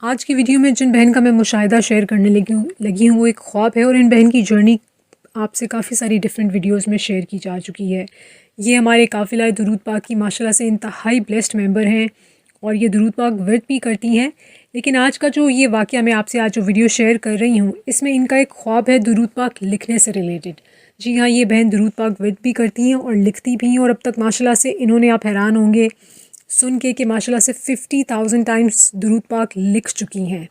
آج کی ویڈیو میں جن بہن کا میں مشاہدہ شیئر کرنے لگی ہوں وہ ایک خواب ہے، اور ان بہن کی جرنی آپ سے کافی ساری ڈیفرنٹ ویڈیوز میں شیئر کی جا چکی ہے۔ یہ ہمارے قافلہ درود پاک کی ماشاءاللہ سے انتہائی بلیسڈ ممبر ہیں اور یہ درود پاک ورد بھی کرتی ہیں، لیکن آج کا جو یہ واقعہ میں آپ سے آج جو ویڈیو شیئر کر رہی ہوں اس میں ان کا ایک خواب ہے درود پاک لکھنے سے ریلیٹڈ۔ جی ہاں، یہ بہن درود پاک ورد بھی کرتی ہیں اور لکھتی بھی ہیں، اور اب تک ماشاءاللہ سے انہوں نے، آپ حیران ہوں گے سن کے کہ ماشاءاللہ سے 50,000 ٹائمز درود پاک لکھ چکی ہیں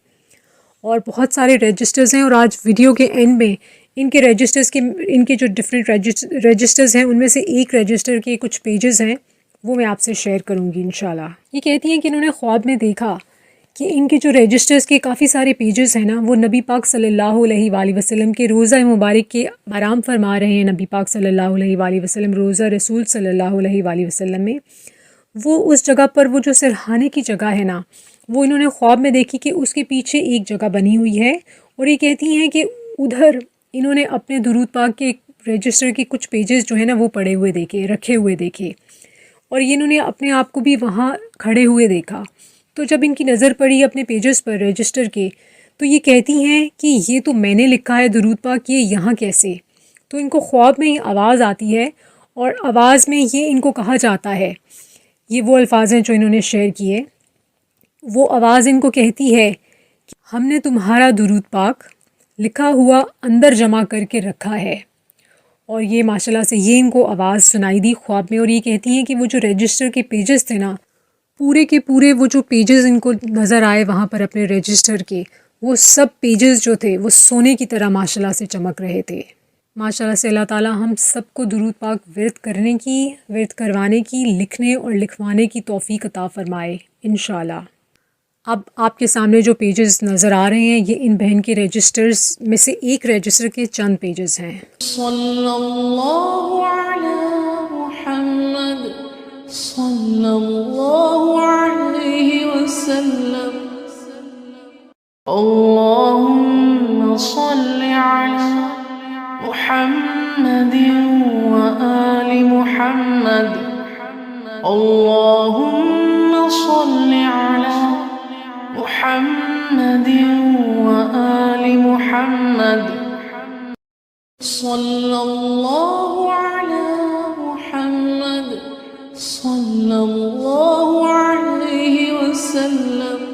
اور بہت سارے رجسٹرز ہیں۔ اور آج ویڈیو کے اینڈ میں ان کے رجسٹرز کے، ان کے جو ڈفرینٹ رجسٹرز ہیں ان میں سے ایک رجسٹر کے کچھ پیجز ہیں وہ میں آپ سے شیئر کروں گی انشاءاللہ۔ یہ کہتی ہیں کہ انہوں نے خواب میں دیکھا کہ ان کے جو رجسٹرز کے کافی سارے پیجز ہیں نا، وہ نبی پاک صلی اللہ علیہ وآلہ وسلم کے روزہ مبارک کے آرام فرما رہے ہیں۔ نبی پاک صلی اللہ علیہ وآلہ وسلم روزہ رسول صلی اللہ علیہ وآلہ وسلم میں وہ اس جگہ پر، وہ جو سرہانے کی جگہ ہے نا، وہ انہوں نے خواب میں دیکھی کہ اس کے پیچھے ایک جگہ بنی ہوئی ہے، اور یہ کہتی ہیں کہ ادھر انہوں نے اپنے درود پاک کے رجسٹر کے کچھ پیجز جو ہیں نا وہ پڑے ہوئے دیکھے، رکھے ہوئے دیکھے، اور یہ انہوں نے اپنے آپ کو بھی وہاں کھڑے ہوئے دیکھا۔ تو جب ان کی نظر پڑی اپنے پیجز پر رجسٹر کے، تو یہ کہتی ہیں کہ یہ تو میں نے لکھا ہے درود پاک، یہ یہاں کیسے؟ تو ان کو خواب میں یہ آواز آتی ہے، اور آواز میں یہ ان کو کہا جاتا ہے، یہ وہ الفاظ ہیں جو انہوں نے شیئر کیے۔ وہ آواز ان کو کہتی ہے کہ ہم نے تمہارا درود پاک لکھا ہوا اندر جمع کر کے رکھا ہے، اور یہ ماشاءاللہ سے یہ ان کو آواز سنائی دی خواب میں، اور یہ کہتی ہیں کہ وہ جو رجسٹر کے پیجز تھے نا، پورے کے پورے وہ جو پیجز ان کو نظر آئے وہاں پر اپنے رجسٹر کے، وہ سب پیجز جو تھے وہ سونے کی طرح ماشاءاللہ سے چمک رہے تھے۔ ماشاءاللہ سے اللہ تعالی ہم سب کو درود پاک ورد کرنے کی، ورد کروانے کی، لکھنے اور لکھوانے کی توفیق عطا فرمائے انشاءاللہ۔ اب آپ کے سامنے جو پیجز نظر آ رہے ہیں یہ ان بہن کے رجسٹرز میں سے ایک رجسٹر کے چند پیجز ہیں۔ صلی اللہ علی محمد صلی اللہ علیہ وسلم اللہم صلی علی محمد وآل محمد اللہم صلی علی محمد وآل محمد صلی اللہ علی محمد صلی اللہ علیہ وسلم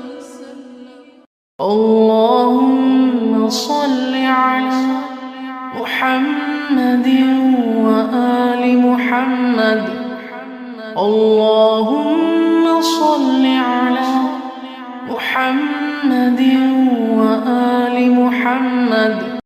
اللہم صلی علی محمد وآل محمد اللہم صلی علی محمد وآل محمد